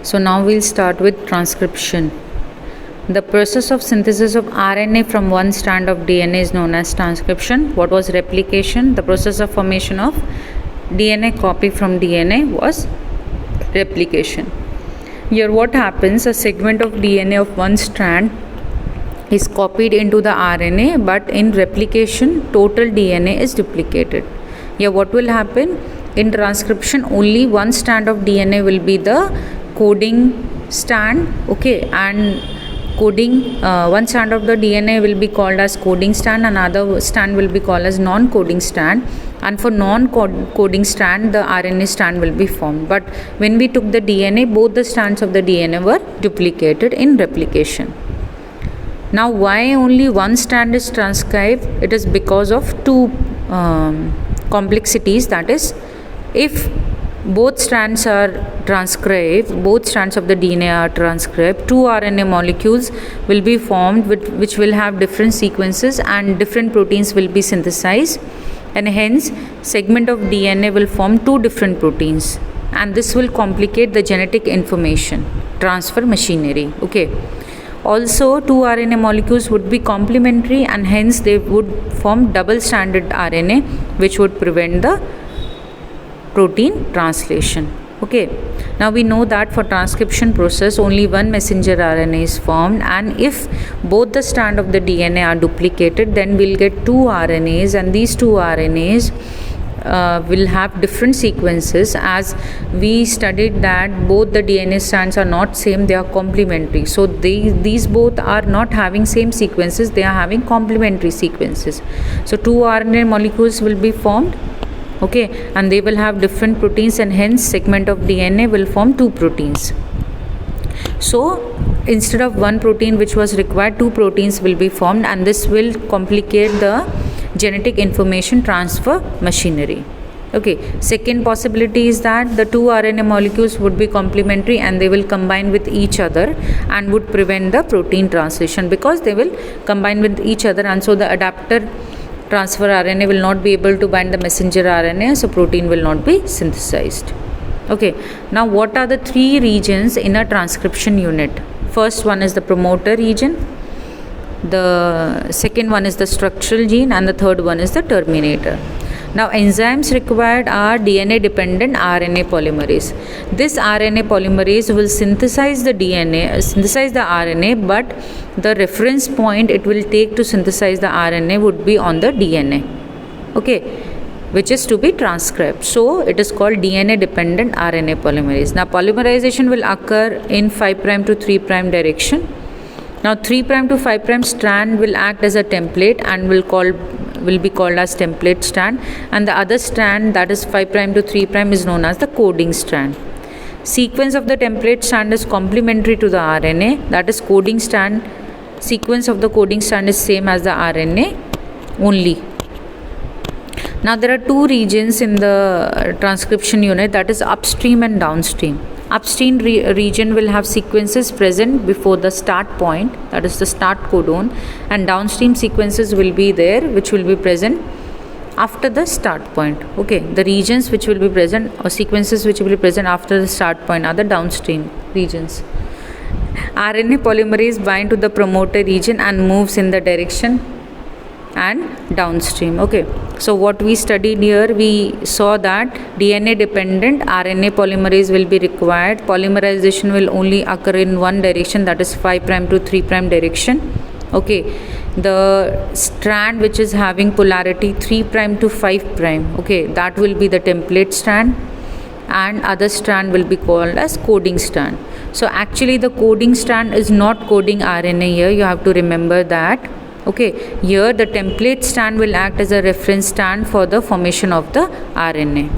So now we'll start with transcription. The process of synthesis of RNA from one strand of DNA is known as transcription. What was replication? The process of formation of DNA copy from DNA was replication. Here what happens, a segment of DNA of one strand is copied into the RNA, but in replication total DNA is duplicated. Here what will happen? In transcription only one strand of DNA will be the coding strand, okay, and coding one strand of the DNA will be called as coding strand, another strand will be called as non-coding strand, and for non-coding strand the RNA strand will be formed. But when we took the DNA, both the strands of the DNA were duplicated in replication. Now why only one strand is transcribed? It is because of two complexities, that is, if both strands are transcribed, both strands of the DNA are transcribed, two RNA molecules will be formed which will have different sequences and different proteins will be synthesized, and hence segment of DNA will form two different proteins, and this will complicate the genetic information transfer machinery. Okay. Also, two RNA molecules would be complementary and hence they would form double-stranded RNA, which would prevent the protein translation. Okay. Now we know that for transcription process only one messenger RNA is formed, and if both the strand of the DNA are duplicated, then we'll get two RNAs, and these two RNAs will have different sequences. As we studied that both the DNA strands are not same, they are complementary. So these both are not having same sequences, they are having complementary sequences. So two RNA molecules will be formed, okay, and they will have different proteins, and hence segment of DNA will form two proteins. So instead of one protein which was required, two proteins will be formed, and this will complicate the genetic information transfer machinery. Okay. Second possibility is that the two RNA molecules would be complementary and they will combine with each other and would prevent the protein translation, because they will combine with each other, and so the adapter transfer RNA will not be able to bind the messenger RNA, so protein will not be synthesized. Okay. Now what are the three regions in a transcription unit? First one is the promoter region, the second one is the structural gene, and the third one is the terminator. Now enzymes required are DNA dependent RNA polymerase. This RNA polymerase will synthesize the RNA, but the reference point it will take to synthesize the RNA would be on the DNA, okay, which is to be transcribed. So it is called DNA dependent RNA polymerase. Now polymerization will occur in 5' to 3' direction. Now 3' to 5' strand will act as a template and will be called as template strand, and the other strand, that is 5' to 3', is known as the coding strand. Sequence of the template strand is complementary to the RNA, that is coding strand. Sequence of the coding strand is same as the RNA only. Now there are two regions in the transcription unit, that is upstream and downstream. Upstream region will have sequences present before the start point, that is the start codon, and downstream sequences will be there which will be present after the start point. Okay, the regions which will be present or sequences which will be present after the start point are the downstream regions. RNA polymerase bind to the promoter region and moves in the direction and downstream. Okay, so what we studied here, we saw that DNA dependent RNA polymerase will be required. Polymerization will only occur in one direction, that is 5' to 3' direction. Okay, the strand which is having polarity 3' to 5', okay, that will be the template strand, and other strand will be called as coding strand. So actually the coding strand is not coding RNA here, you have to remember that. Okay, here the template strand will act as a reference strand for the formation of the RNA.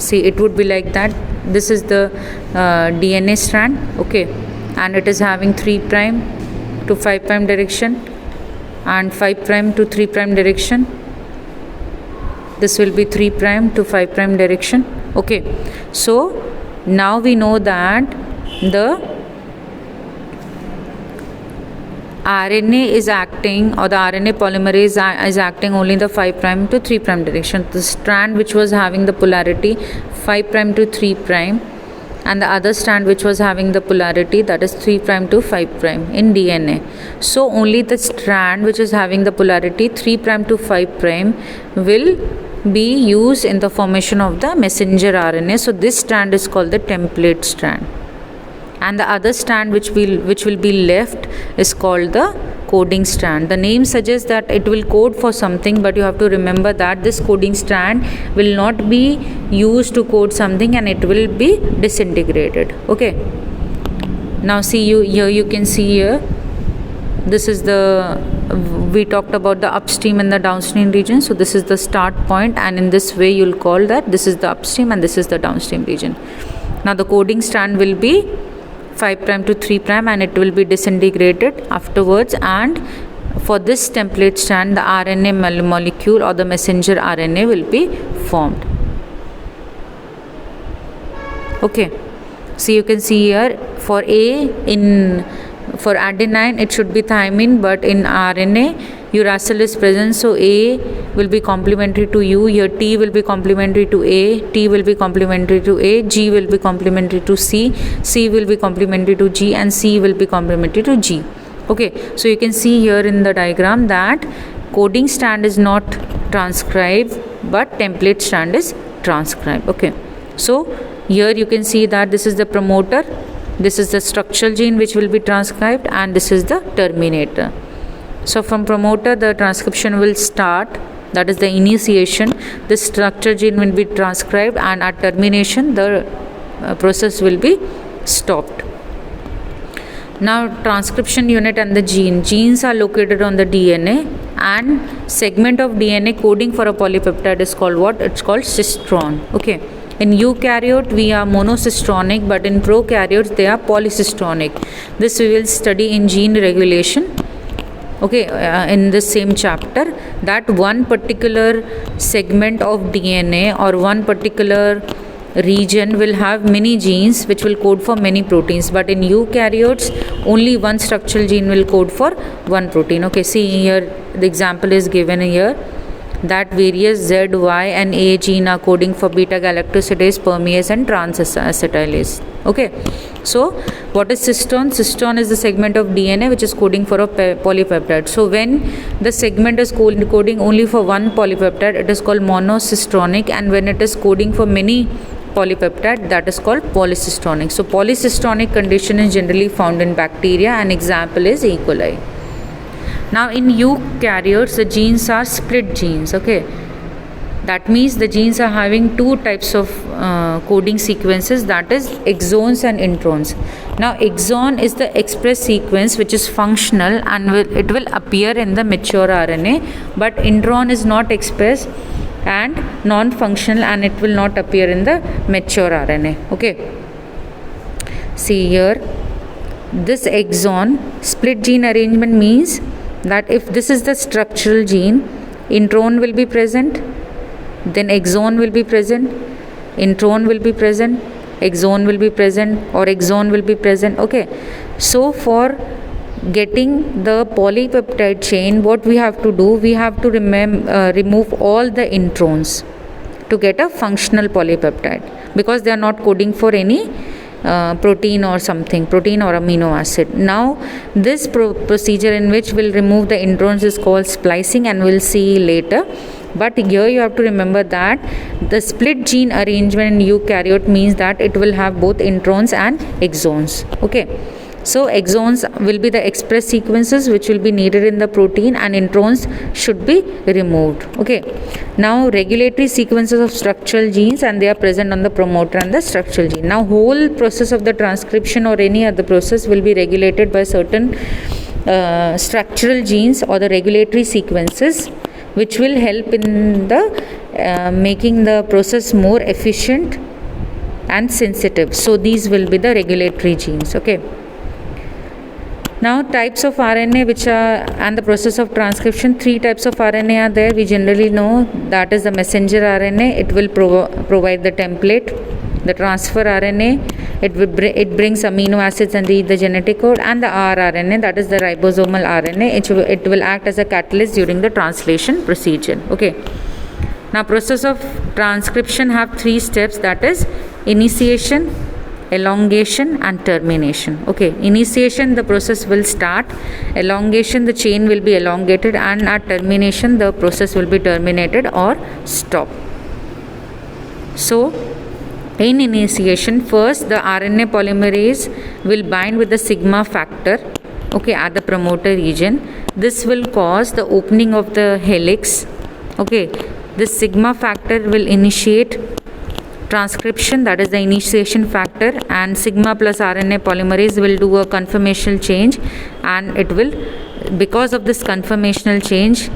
See, it would be like that. This is the DNA strand, okay, and it is having 3' to 5' direction and 5' to 3' direction. This will be 3' to 5' direction. Okay, so now we know that the RNA is acting, or the RNA polymerase is acting only in the 5' to 3' direction. The strand which was having the polarity 5' to 3', and the other strand which was having the polarity, that is 3' to 5' in DNA. So only the strand which is having the polarity 3' to 5' will be used in the formation of the messenger RNA. So this strand is called the template strand, and the other strand which will be left is called the coding strand. The name suggests that it will code for something, but you have to remember that this coding strand will not be used to code something, and it will be disintegrated. Okay, now see, you can see here, this is we talked about the upstream and the downstream region. So this is the start point, and in this way you'll call that this is the upstream and this is the downstream region. Now the coding strand will be 5' to 3', and it will be disintegrated afterwards, and for this template strand the RNA molecule or the messenger RNA will be formed. Okay, so you can see here, for for adenine it should be thymine, but in RNA uracil is present, so A will be complementary to U. Here T will be complementary to A, T will be complementary to A, G will be complementary to C, C will be complementary to G, and C will be complementary to G. Okay, so you can see here in the diagram that coding strand is not transcribed, but template strand is transcribed. Okay, so here you can see that this is the promoter, this is the structural gene which will be transcribed, and this is the terminator. So from promoter the transcription will start, that is the initiation. This structure gene will be transcribed, and at termination the process will be stopped. Now transcription unit and the genes are located on the DNA, and segment of DNA coding for a polypeptide is called what? It's called cistron. Okay, in eukaryote we are monocistronic, but in prokaryotes they are polycistronic. This we will study in gene regulation. Okay, in the same chapter, that one particular segment of DNA or one particular region will have many genes which will code for many proteins, but in eukaryotes only one structural gene will code for one protein. Okay, see here the example is given here, that various Z, Y and A gene are coding for beta galactosidase, permease and transacetylase. Okay, so what is cistron? Cistron is the segment of DNA which is coding for a polypeptide. So when the segment is coding only for one polypeptide, it is called monocistronic, and when it is coding for many polypeptide, that is called polycistronic. So polycistronic condition is generally found in bacteria, and example is E. coli. Now in eukaryotes the genes are split genes. Okay, that means the genes are having two types of coding sequences, that is exons and introns. Now exon is the express sequence which is functional and it will appear in the mature RNA, but intron is not expressed and non-functional, and it will not appear in the mature RNA. Okay, see here, this exon split gene arrangement means that if this is the structural gene, intron will be present, then exon will be present, intron will be present, exon will be present, or exon will be present. Okay, so for getting the polypeptide chain, what we have to do, we have to remove all the introns to get a functional polypeptide, because they are not coding for any protein or something, protein or amino acid. Now this procedure in which we'll remove the introns is called splicing, and we'll see later. But here you have to remember that the split gene arrangement in eukaryote means that it will have both introns and exons. Okay, so exons will be the express sequences which will be needed in the protein, and introns should be removed. Okay, now regulatory sequences of structural genes, and they are present on the promoter and the structural gene. Now whole process of the transcription or any other process will be regulated by certain structural genes or the regulatory sequences, which will help in the making the process more efficient and sensitive. So these will be the regulatory genes. Okay, now types of RNA which are, and the process of transcription, three types of RNA are there. We generally know, that is the messenger RNA, it will provide the template. The transfer RNA, it brings amino acids and the genetic code, and the rRNA, that is the ribosomal RNA, it will act as a catalyst during the translation procedure. Okay, now process of transcription have three steps, that is initiation, elongation and termination. Okay, initiation the process will start, elongation the chain will be elongated, and at termination the process will be terminated or stop. So in initiation, first the RNA polymerase will bind with the sigma factor, okay, at the promoter region. This will cause the opening of the helix. Okay, this sigma factor will initiate transcription, that is the initiation factor, and sigma plus RNA polymerase will do a conformational change, and it will, because of this conformational change,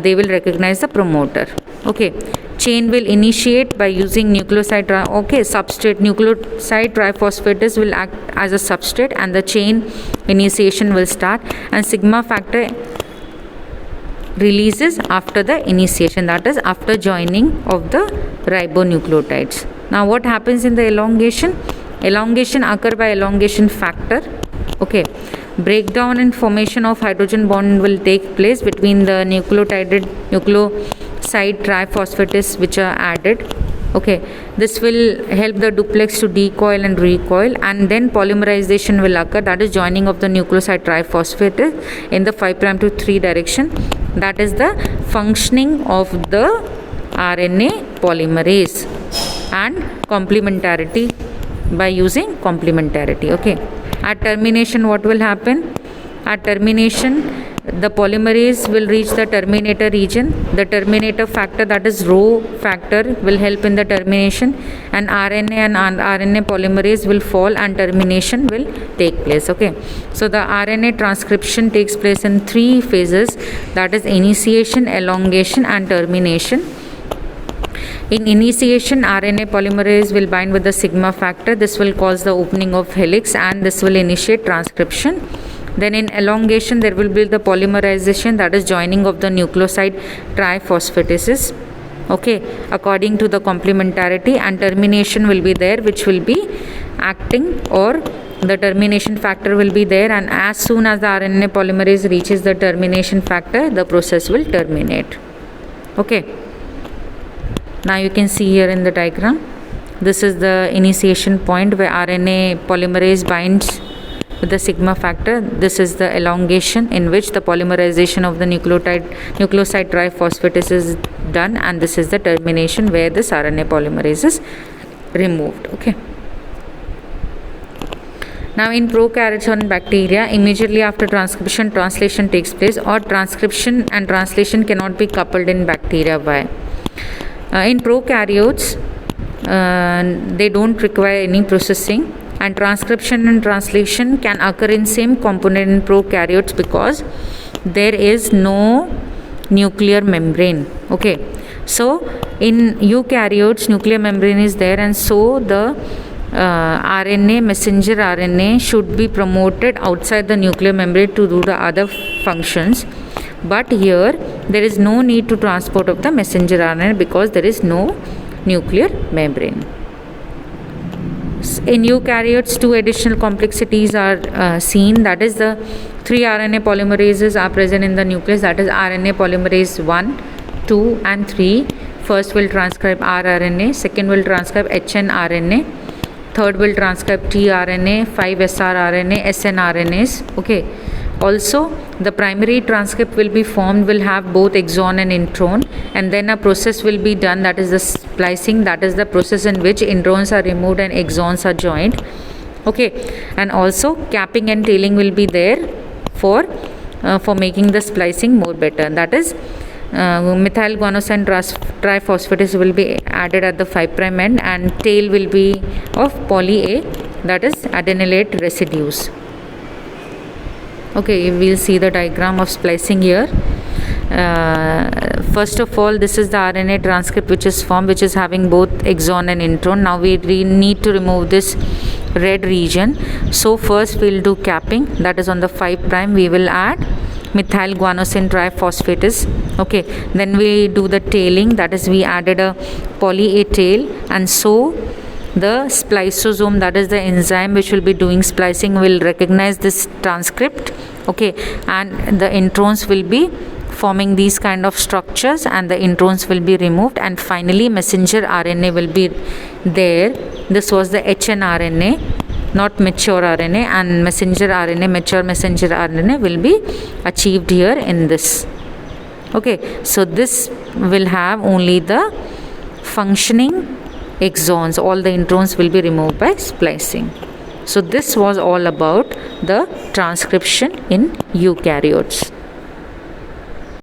they will recognize the promoter. Okay, chain will initiate by using nucleoside substrate. Nucleoside triphosphatase will act as a substrate, and the chain initiation will start, and sigma factor releases after the initiation, that is after joining of the ribonucleotides. Now what happens in the elongation? Elongation occur by elongation factor. Okay, breakdown and formation of hydrogen bond will take place between the nucleoside triphosphatase which are added. Okay, this will help the duplex to decoil and recoil, and then polymerization will occur, that is joining of the nucleoside triphosphatase in the 5' to 3 direction. That is the functioning of the RNA polymerase, and complementarity by using complementarity. Okay, at termination what will happen? At termination the polymerase will reach the terminator region. The terminator factor, that is Rho factor, will help in the termination, and RNA and RNA polymerase will fall and termination will take place. Okay, so the RNA transcription takes place in 3 phases, that is initiation, elongation and termination. In initiation, RNA polymerase will bind with the sigma factor. This will cause the opening of helix, and this will initiate transcription. Then in elongation there will be the polymerization, that is joining of the nucleoside triphosphatases, okay, according to the complementarity, and termination will be there, which will be acting, or the termination factor will be there, and as soon as the RNA polymerase reaches the termination factor, the process will terminate. Okay, now you can see here in the diagram, this is the initiation point where RNA polymerase binds with the sigma factor. This is the elongation in which the polymerization of the nucleoside triphosphatase is done, and this is the termination where this RNA polymerase is removed. Okay, now in prokaryotes and bacteria, immediately after transcription, translation takes place, or transcription and translation cannot be coupled in bacteria. Why? In prokaryotes they don't require any processing, and transcription and translation can occur in same component in prokaryotes because there is no nuclear membrane. Okay, so in eukaryotes nuclear membrane is there, and so the RNA, messenger RNA, should be promoted outside the nuclear membrane to do the other functions. But here there is no need to transport of the messenger RNA because there is no nuclear membrane. In eukaryotes 2 additional complexities are seen, that is the 3 RNA polymerases are present in the nucleus, that is RNA polymerase 1, 2 and 3. First will transcribe rRNA, second will transcribe hnRNA, third will transcribe tRNA, 5 srRNA, snRNAs. Okay, also the primary transcript will be formed, will have both exon and intron, and then a process will be done, that is the splicing, that is the process in which introns are removed and exons are joined. Okay, and also capping and tailing will be there for making the splicing more better, that is methyl guanosine triphosphatase will be added at the 5' end, and tail will be of poly A, that is adenylate residues. Okay, we will see the diagram of splicing here. First of all, this is the RNA transcript which is formed, which is having both exon and intron. Now we need to remove this red region. So first we will do capping, that is on the 5' we will add methyl guanosine triphosphatase. Okay, then we do the tailing, that is we added a poly A tail, and so the spliceosome, that is the enzyme which will be doing splicing, will recognize this transcript. Okay, and the introns will be forming these kind of structures, and the introns will be removed, and finally messenger RNA will be there This was the hnRNA, not mature RNA, and messenger RNA, mature messenger RNA will be achieved here in this. Okay, so this will have only the functioning exons, all the introns will be removed by splicing. So this was all about the transcription in eukaryotes.